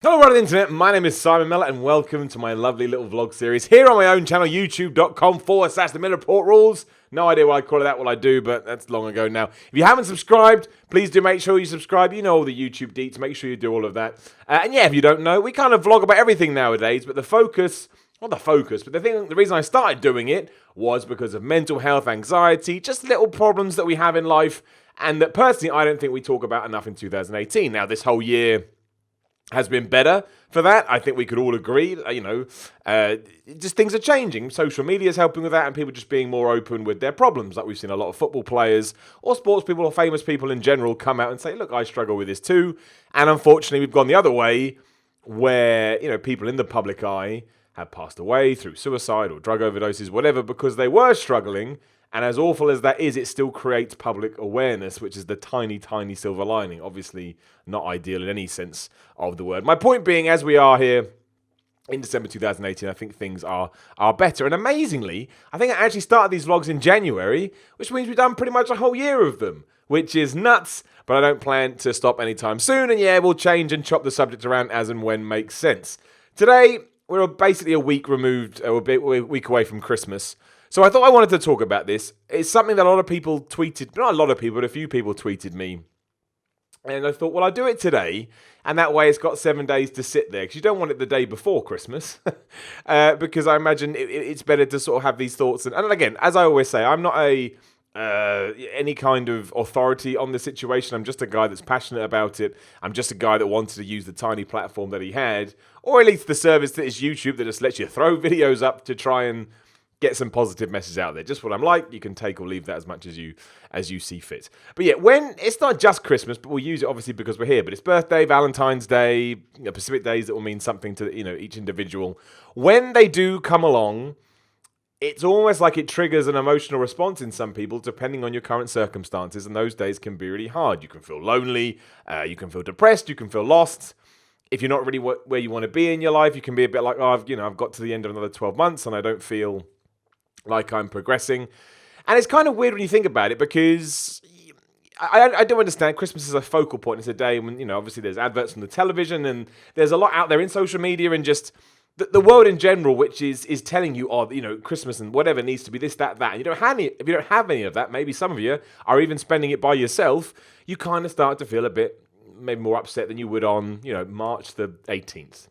Hello, world of the internet. My name is Simon Miller, and welcome to my lovely little vlog series here on my own channel, youtube.com/The Miller Report Rules. No idea why I call it that, well, I do, but that's long ago now. If you haven't subscribed, please do make sure you subscribe. You know all the YouTube deets, make sure you do all of that. And yeah, if you don't know, we kind of vlog about everything nowadays, but the reason I started doing it was because of mental health, anxiety, just little problems that we have in life, and that personally I don't think we talk about enough in 2018. Now, this whole year has been better for that. I think we could all agree. Just things are changing. Social media is helping with that, and people just being more open with their problems. Like we've seen a lot of football players or sports people or famous people in general come out and say, look, I struggle with this too. And unfortunately, we've gone the other way where, people in the public eye have passed away through suicide or drug overdoses, whatever, because they were struggling. And as awful as that is, it still creates public awareness, which is the tiny, tiny silver lining. Obviously, not ideal in any sense of the word. My point being, as we are here in December 2018, I think things are better. And amazingly, I think I actually started these vlogs in January, which means we've done pretty much a whole year of them, which is nuts, but I don't plan to stop anytime soon. And yeah, we'll change and chop the subject around as and when makes sense. Today, we're basically a week removed, or a week away from Christmas. So I thought I wanted to talk about this. It's something that a lot of people tweeted, not a lot of people, but a few people tweeted me. And I thought, well, I'll do it today. And that way it's got 7 days to sit there. Because you don't want it the day before Christmas. Because I imagine it's better to sort of have these thoughts. And again, as I always say, I'm not any kind of authority on the situation. I'm just a guy that's passionate about it. I'm just a guy that wanted to use the tiny platform that he had. Or at least the service that is YouTube that just lets you throw videos up to try and get some positive messages out there. Just what I'm like. You can take or leave that as much as you see fit. But yeah, when it's not just Christmas, but we'll use it obviously because we're here. But it's birthday, Valentine's Day, Pacific days that will mean something to each individual. When they do come along, it's almost like it triggers an emotional response in some people, depending on your current circumstances. And those days can be really hard. You can feel lonely. You can feel depressed. You can feel lost. If you're not really where you want to be in your life, you can be a bit like, oh, I've got to the end of another 12 months and I don't feel like I'm progressing. And it's kind of weird when you think about it, because I don't understand. Christmas is a focal point. It's a day when, obviously there's adverts from the television and there's a lot out there in social media and just the world in general, which is telling you, Christmas and whatever needs to be this, that, that. And if you don't have any of that, maybe some of you are even spending it by yourself, you kind of start to feel a bit maybe more upset than you would on, March the 18th.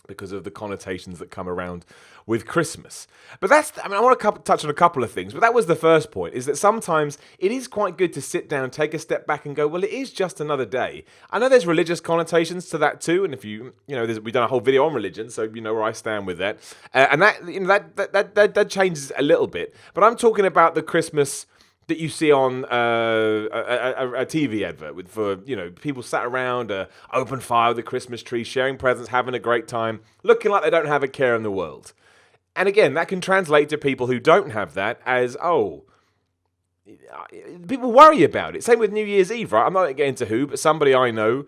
Because of the connotations that come around with Christmas. But I want to touch on a couple of things, but that was the first point, is that sometimes it is quite good to sit down, take a step back and go, well, it is just another day. I know there's religious connotations to that too, and if we've done a whole video on religion, so you know where I stand with that. And that changes a little bit. But I'm talking about the Christmas that you see on a TV advert for people sat around open fire with the Christmas tree, sharing presents, having a great time, looking like they don't have a care in the world. And again, that can translate to people who don't have that as, people worry about it. Same with New Year's Eve, right? I'm not getting into who, but somebody I know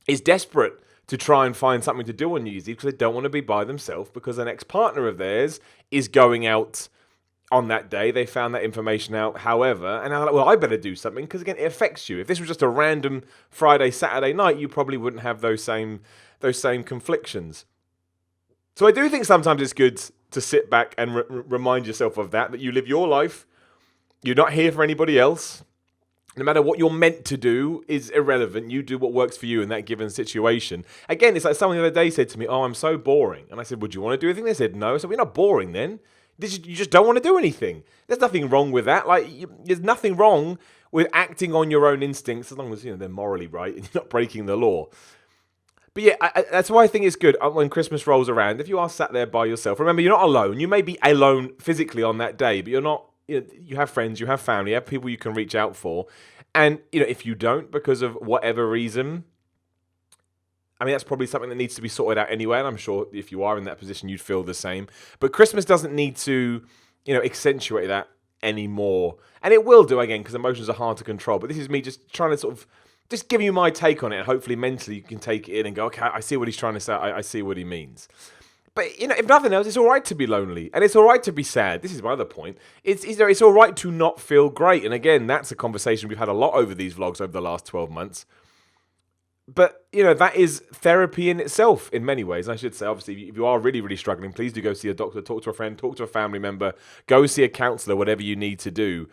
is desperate to try and find something to do on New Year's Eve because they don't want to be by themselves because an ex-partner of theirs is going out on that day. They found that information out, however, and I'm like, well, I better do something because, again, it affects you. If this was just a random Friday, Saturday night, you probably wouldn't have those same conflictions. So I do think sometimes it's good to sit back and remind yourself of that you live your life. You're not here for anybody else. No matter what you're meant to do is irrelevant. You do what works for you in that given situation. Again, it's like someone the other day said to me, oh, I'm so boring. And I said, would you want to do anything? They said, no. I said, well, you're not boring then. You just don't want to do anything. There's nothing wrong with that. There's nothing wrong with acting on your own instincts as long as they're morally right and you're not breaking the law. But yeah, that's why I think it's good when Christmas rolls around. If you are sat there by yourself, remember you're not alone. You may be alone physically on that day, but you're not. You have friends, you have family, you have people you can reach out for. And if you don't, because of whatever reason, I mean, that's probably something that needs to be sorted out anyway, and I'm sure if you are in that position, you'd feel the same. But Christmas doesn't need to, accentuate that anymore. And it will do, again, because emotions are hard to control. But this is me just trying to sort of just give you my take on it, and hopefully mentally you can take it in and go, okay, I see what he's trying to say, I see what he means. But, if nothing else, it's all right to be lonely, and it's all right to be sad. This is my other point. It's all right to not feel great. And again, that's a conversation we've had a lot over these vlogs over the last 12 months. But, that is therapy in itself in many ways. I should say, obviously, if you are really, really struggling, please do go see a doctor, talk to a friend, talk to a family member, go see a counselor, whatever you need to do.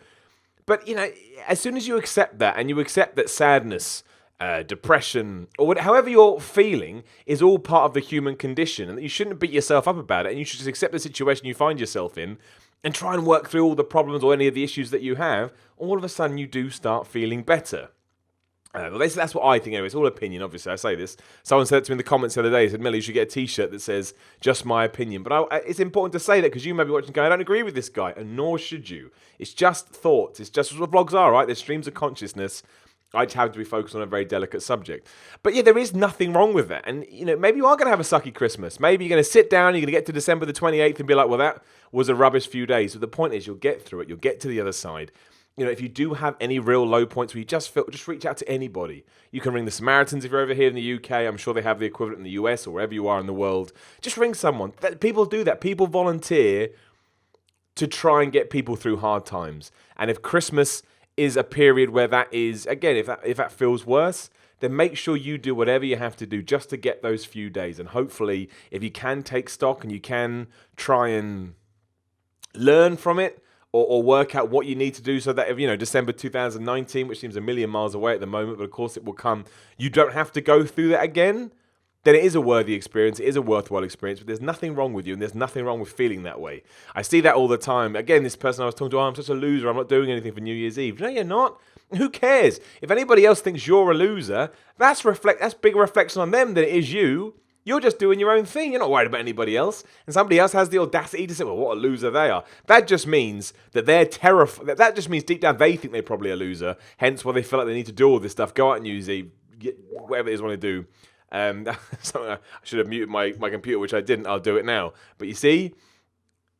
But, as soon as you accept that and you accept that sadness, depression, or however you're feeling is all part of the human condition, and that you shouldn't beat yourself up about it, and you should just accept the situation you find yourself in and try and work through all the problems or any of the issues that you have, all of a sudden you do start feeling better. Well, that's what I think anyway. It's all opinion, obviously. I say this. Someone said to me in the comments the other day, he said, Millie, you should get a t-shirt that says, just my opinion. But it's important to say that because you may be watching going, I don't agree with this guy, and nor should you. It's just thoughts. It's just what vlogs are, right? They're streams of consciousness. I just have to be focused on a very delicate subject. But yeah, there is nothing wrong with that. And, maybe you are going to have a sucky Christmas. Maybe you're going to sit down, you're going to get to December the 28th and be like, well, that was a rubbish few days. But the point is, you'll get through it. You'll get to the other side. If you do have any real low points where you just reach out to anybody. You can ring the Samaritans if you're over here in the UK. I'm sure they have the equivalent in the US or wherever you are in the world. Just ring someone. People do that. People volunteer to try and get people through hard times. And if Christmas is a period where that is, again, if that feels worse, then make sure you do whatever you have to do just to get those few days. And hopefully, if you can take stock and you can try and learn from it, or work out what you need to do so that if, December 2019, which seems a million miles away at the moment, but of course it will come, you don't have to go through that again, then it is a worthy experience, it is a worthwhile experience, but there's nothing wrong with you, and there's nothing wrong with feeling that way. I see that all the time. Again, this person I was talking to, I'm such a loser, I'm not doing anything for New Year's Eve. No, you're not. Who cares? If anybody else thinks you're a loser, that's bigger reflection on them than it is you. You're just doing your own thing. You're not worried about anybody else. And somebody else has the audacity to say, well, what a loser they are. That just means that they're terrified. That just means deep down they think they're probably a loser. Hence why they feel like they need to do all this stuff. Go out on New Year's Eve, get whatever it is they want to do. I should have muted my computer, which I didn't. I'll do it now. But you see,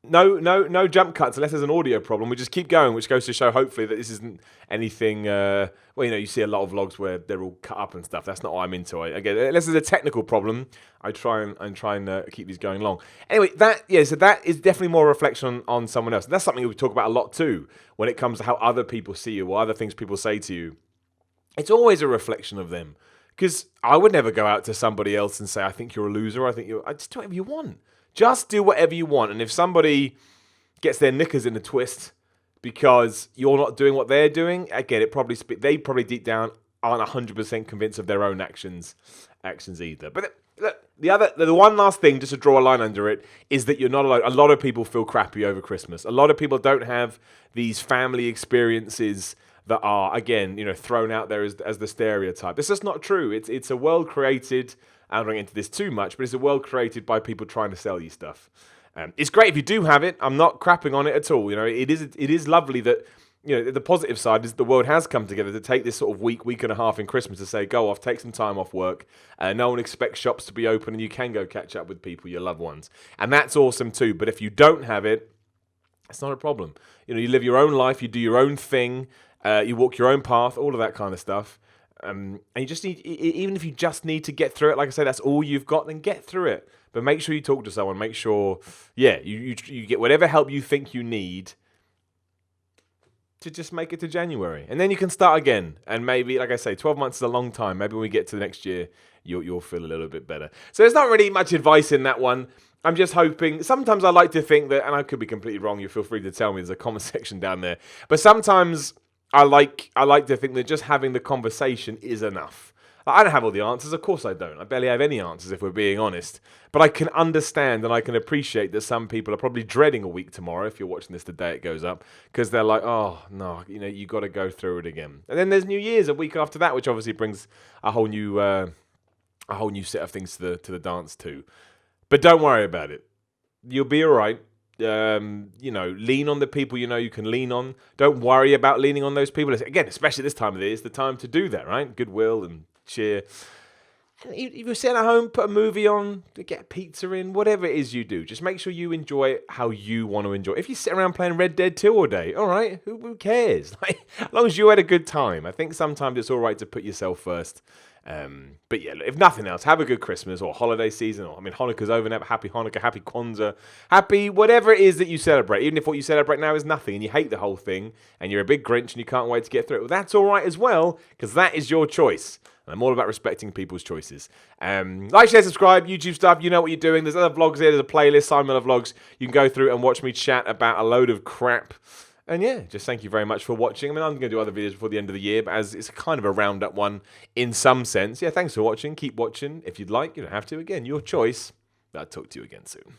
no jump cuts unless there's an audio problem. We just keep going, which goes to show hopefully that this isn't anything. You see a lot of vlogs where they're all cut up and stuff. That's not what I'm into. Again, unless there's a technical problem, I try and keep these going long. Anyway, so that is definitely more a reflection on someone else. And that's something we talk about a lot too when it comes to how other people see you or other things people say to you. It's always a reflection of them. Because I would never go out to somebody else and say, I think you're a loser. I just do whatever you want. Just do whatever you want. And if somebody gets their knickers in a twist because you're not doing what they're doing, again, they probably deep down aren't 100% convinced of their own actions either. But the one last thing, just to draw a line under it, is that you're not alone. A lot of people feel crappy over Christmas. A lot of people don't have these family experiences that are, again, thrown out there as the stereotype. This is not true. It's a world created, I don't want to get into this too much, but it's a world created by people trying to sell you stuff. It's great if you do have it. I'm not crapping on it at all. It is lovely that, the positive side is the world has come together to take this sort of week and a half in Christmas to say, go off, take some time off work. No one expects shops to be open and you can go catch up with people, your loved ones. And that's awesome too. But if you don't have it, it's not a problem. You live your own life, you do your own thing. You walk your own path, all of that kind of stuff. And you just need, even if you just need to get through it, like I say, that's all you've got, then get through it. But make sure you talk to someone. Make sure, you get whatever help you think you need to just make it to January. And then you can start again. And maybe, like I say, 12 months is a long time. Maybe when we get to the next year, you'll feel a little bit better. So there's not really much advice in that one. I'm just hoping, sometimes I like to think that, and I could be completely wrong, you feel free to tell me, there's a comment section down there. But sometimes I like to think that just having the conversation is enough. I don't have all the answers, of course I don't. I barely have any answers if we're being honest. But I can understand and I can appreciate that some people are probably dreading a week tomorrow, if you're watching this the day it goes up, because they're like, oh no, you got to go through it again. And then there's New Year's a week after that, which obviously brings a whole new set of things to the dance too. But don't worry about it. You'll be all right. Lean on the people you can lean on. Don't worry about leaning on those people. Again, especially this time of the year, it's the time to do that, right? Goodwill and cheer. And if you're sitting at home, put a movie on, get a pizza in, whatever it is you do. Just make sure you enjoy it how you want to enjoy it. If you sit around playing Red Dead 2 all day, all right, who cares? As long as you had a good time. I think sometimes it's all right to put yourself first. But yeah, if nothing else, have a good Christmas or holiday season. Hanukkah's over now. Happy Hanukkah, happy Kwanzaa, happy whatever it is that you celebrate. Even if what you celebrate now is nothing and you hate the whole thing and you're a big Grinch and you can't wait to get through it, well, that's all right as well, because that is your choice. And I'm all about respecting people's choices. Like, share, subscribe, YouTube stuff. You know what you're doing. There's other vlogs here. There's a playlist, Simon Miller Vlogs. You can go through and watch me chat about a load of crap. And yeah, just thank you very much for watching. I mean, I'm going to do other videos before the end of the year, but as it's kind of a roundup one in some sense. Yeah, thanks for watching. Keep watching if you'd like. You don't have to. Again, your choice. But I'll talk to you again soon.